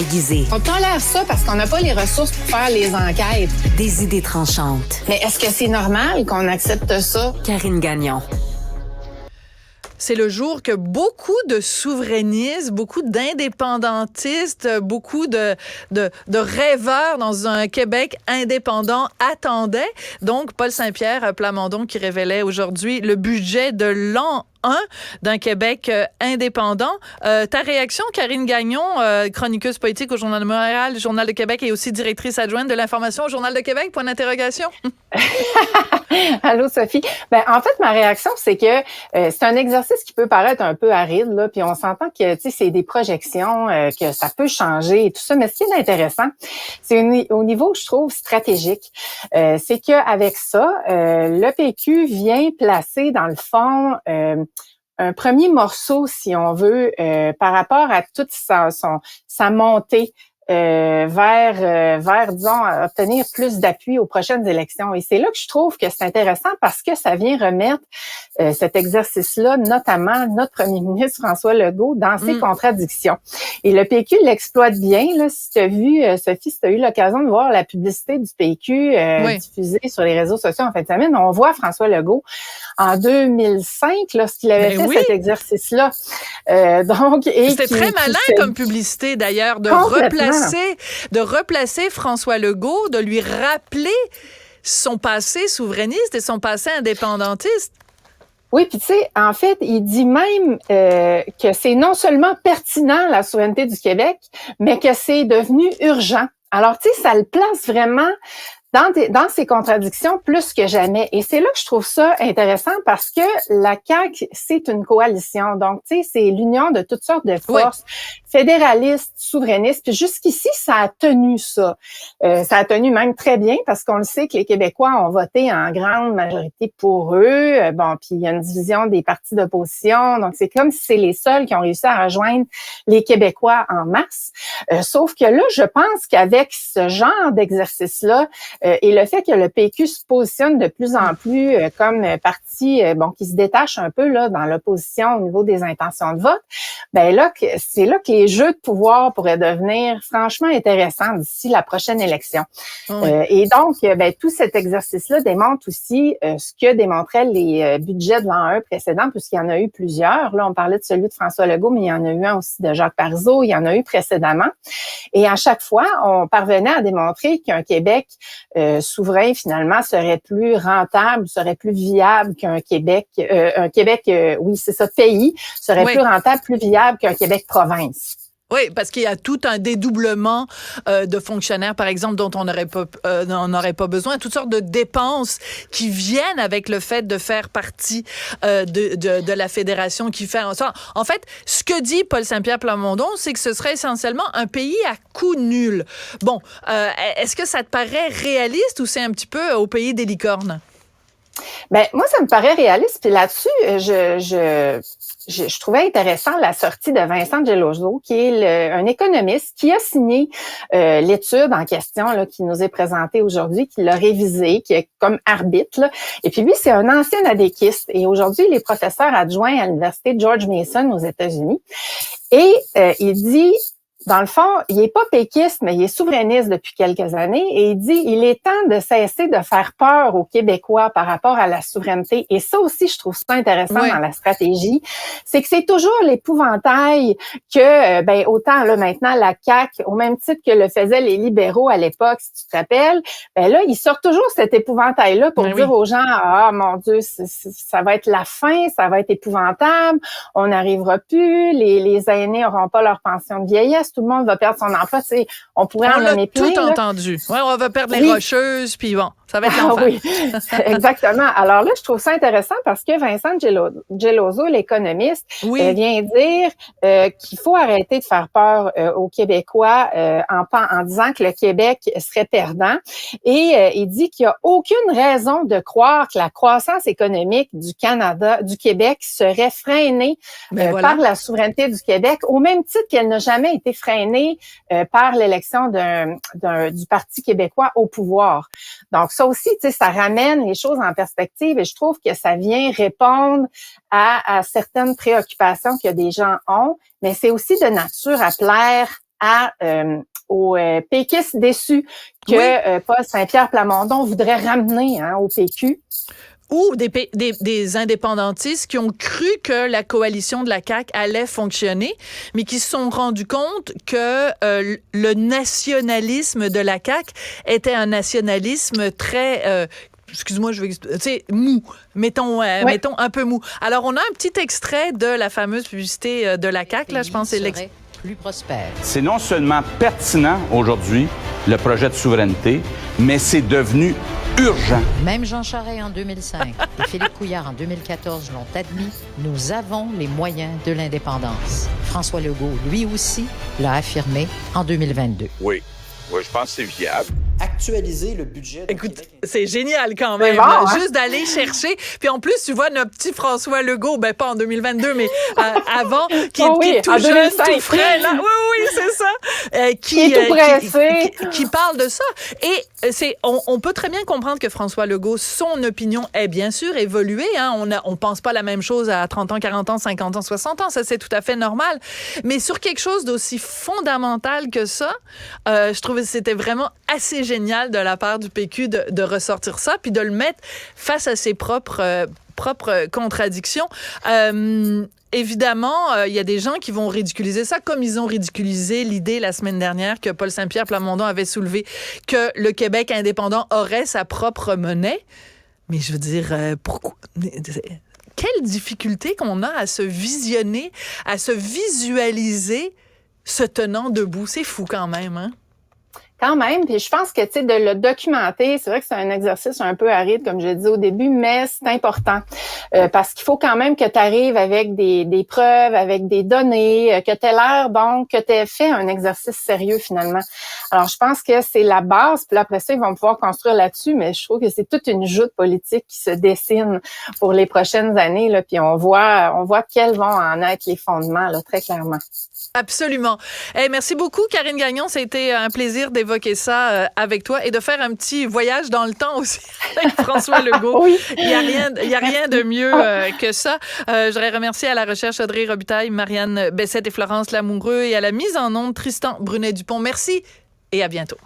déguisée. On tolère ça parce qu'on n'a pas les ressources pour faire les enquêtes. Des idées tranchantes. Mais est-ce que c'est normal qu'on accepte ça? Karine Gagnon. C'est le jour que beaucoup de souverainistes, beaucoup d'indépendantistes, beaucoup de rêveurs dans un Québec indépendant attendaient. Donc, Paul Saint-Pierre Plamondon qui révélait aujourd'hui le budget de l'an 1 d'un Québec indépendant. Ta réaction, Karine Gagnon, chroniqueuse politique au Journal de Montréal, Journal de Québec et aussi directrice adjointe de l'information au Journal de Québec, point d'interrogation. Allô, Sophie. Ben, en fait, ma réaction, c'est que c'est un exercice qui peut paraître un peu aride, là, puis on s'entend que, tu sais, c'est des projections, que ça peut changer et tout ça, mais ce qui est intéressant, c'est au niveau, je trouve, stratégique. C'est qu'avec ça, le PQ vient placer, dans le fond, un premier morceau, si on veut, par rapport à toute sa montée vers, disons, obtenir plus d'appui aux prochaines élections. Et c'est là que je trouve que c'est intéressant parce que ça vient remettre cet exercice-là, notamment notre premier ministre François Legault, dans ses contradictions. Et le PQ l'exploite bien. Là, si tu as vu, Sophie, si tu as eu l'occasion de voir la publicité du PQ diffusée sur les réseaux sociaux en fin de semaine, on voit François Legault en 2005 lorsqu'il avait fait cet exercice-là. C'était très malin comme publicité, d'ailleurs, de replacer François Legault, de lui rappeler son passé souverainiste et son passé indépendantiste. Oui, puis tu sais, en fait, il dit même que c'est non seulement pertinent, la souveraineté du Québec, mais que c'est devenu urgent. Alors, tu sais, ça le place vraiment dans ses contradictions plus que jamais. Et c'est là que je trouve ça intéressant parce que la CAQ, c'est une coalition. Donc, tu sais, c'est l'union de toutes sortes de forces, fédéralistes, souverainistes. Puis jusqu'ici, ça a tenu ça. Ça a tenu même très bien parce qu'on le sait que les Québécois ont voté en grande majorité pour eux. Bon, puis il y a une division des partis d'opposition. Donc, c'est comme si c'est les seuls qui ont réussi à rejoindre les Québécois en masse. Sauf que là, je pense qu'avec ce genre d'exercice-là, et le fait que le PQ se positionne de plus en plus comme parti qui se détache un peu là dans l'opposition au niveau des intentions de vote, ben là c'est là que les jeux de pouvoir pourraient devenir franchement intéressants d'ici la prochaine élection. Et donc tout cet exercice-là démontre aussi ce que démontraient les budgets de l'an 1 précédent, puisqu'il y en a eu plusieurs. Là, on parlait de celui de François Legault, mais il y en a eu un aussi de Jacques Parizeau, il y en a eu précédemment. Et à chaque fois, on parvenait à démontrer qu'un Québec souverain, finalement, serait plus rentable, serait plus viable qu'un Québec, pays, serait plus rentable, plus viable qu'un Québec province. Oui, parce qu'il y a tout un dédoublement de fonctionnaires, par exemple, dont on n'aurait pas besoin, toutes sortes de dépenses qui viennent avec le fait de faire partie de la fédération qui fait en sorte. En fait, ce que dit Paul Saint-Pierre Plamondon, c'est que ce serait essentiellement un pays à coût nul. Bon, est-ce que ça te paraît réaliste ou c'est un petit peu au pays des licornes? Ben moi, ça me paraît réaliste. Puis là-dessus, je trouvais intéressant la sortie de Vincent Geloso, qui est un économiste qui a signé l'étude en question là, qui nous est présentée aujourd'hui, qui l'a révisée, qui est comme arbitre. Là. Et puis lui, c'est un ancien adéquiste. Et aujourd'hui, il est professeur adjoint à l'université George Mason aux États-Unis. Et il dit... Dans le fond, il est pas péquiste, mais il est souverainiste depuis quelques années et il dit il est temps de cesser de faire peur aux Québécois par rapport à la souveraineté. Et ça aussi, je trouve ça intéressant dans la stratégie, c'est que c'est toujours l'épouvantail que, autant là maintenant la CAQ, au même titre que le faisaient les libéraux à l'époque, si tu te rappelles, là ils sortent toujours cet épouvantail-là pour dire aux gens ah mon Dieu, ça va être la fin, ça va être épouvantable, on n'arrivera plus, les aînés n'auront pas leur pension de vieillesse. Tout le monde va perdre son emploi. Tu sais, on pourrait en nommer plein. On l'a tout entendu. Ouais, on va perdre les rocheuses, puis bon, ça va être l'enfer. Oui, exactement. Alors là, je trouve ça intéressant parce que Vincent Geloso, l'économiste, vient dire qu'il faut arrêter de faire peur aux Québécois en disant que le Québec serait perdant. Et il dit qu'il n'y a aucune raison de croire que la croissance économique du Québec serait freinée par la souveraineté du Québec, au même titre qu'elle n'a jamais été freinée par l'élection du Parti québécois au pouvoir. Donc, ça aussi, tu sais, ça ramène les choses en perspective et je trouve que ça vient répondre à certaines préoccupations que des gens ont, mais c'est aussi de nature à plaire aux péquistes déçus que Paul Saint-Pierre Plamondon voudrait ramener au PQ. Ou des indépendantistes qui ont cru que la coalition de la CAQ allait fonctionner, mais qui se sont rendus compte que le nationalisme de la CAQ était un nationalisme très... excuse-moi, je vais mou. Mettons un peu mou. Alors, on a un petit extrait de la fameuse publicité de la CAQ, là, je pense que c'est l'extrait. Plus prospère. C'est non seulement pertinent aujourd'hui, le projet de souveraineté, mais c'est devenu urgent. Même Jean Charest en 2005 et Philippe Couillard en 2014 l'ont admis, nous avons les moyens de l'indépendance. François Legault, lui aussi, l'a affirmé en 2022. Oui, je pense que c'est viable. Actualiser le budget. Écoute, c'est génial quand même. Bon, hein? Juste d'aller chercher. Puis en plus, tu vois, notre petit François Legault, pas en 2022, mais avant, qui est tout jeune, tout frais. Là. Oui, c'est ça. Qui est tout pressé. Qui parle de ça. Et on peut très bien comprendre que François Legault, son opinion est bien sûr évoluée. Hein. On pense pas la même chose à 30 ans, 40 ans, 50 ans, 60 ans. Ça, c'est tout à fait normal. Mais sur quelque chose d'aussi fondamental que ça, je trouvais que c'était vraiment assez génial de la part du PQ de ressortir ça, puis de le mettre face à ses propres contradictions. Évidemment, il y a des gens qui vont ridiculiser ça, comme ils ont ridiculisé l'idée la semaine dernière que Paul Saint-Pierre Plamondon avait soulevé que le Québec indépendant aurait sa propre monnaie. Mais je veux dire, pourquoi... Quelle difficulté qu'on a à se visionner, à se visualiser se tenant debout. C'est fou quand même, hein? Quand même, puis je pense que, tu sais, de le documenter, c'est vrai que c'est un exercice un peu aride, comme je l'ai dit au début, mais c'est important parce qu'il faut quand même que tu arrives avec des preuves, avec des données, que tu aies l'air, donc, que tu aies fait un exercice sérieux, finalement. Alors, je pense que c'est la base, puis après ça, ils vont pouvoir construire là-dessus, mais je trouve que c'est toute une joute politique qui se dessine pour les prochaines années, là, puis on voit quels vont en être les fondements, là, très clairement. Absolument. Merci beaucoup, Karine Gagnon. Ça a été un plaisir d'évoquer ça avec toi et de faire un petit voyage dans le temps aussi avec François Legault. Oui. Il y a rien de mieux que ça. Je voudrais remercier à la recherche Audrey Robitaille, Marianne Bessette et Florence Lamoureux et à la mise en onde Tristan Brunet-Dupont. Merci et à bientôt.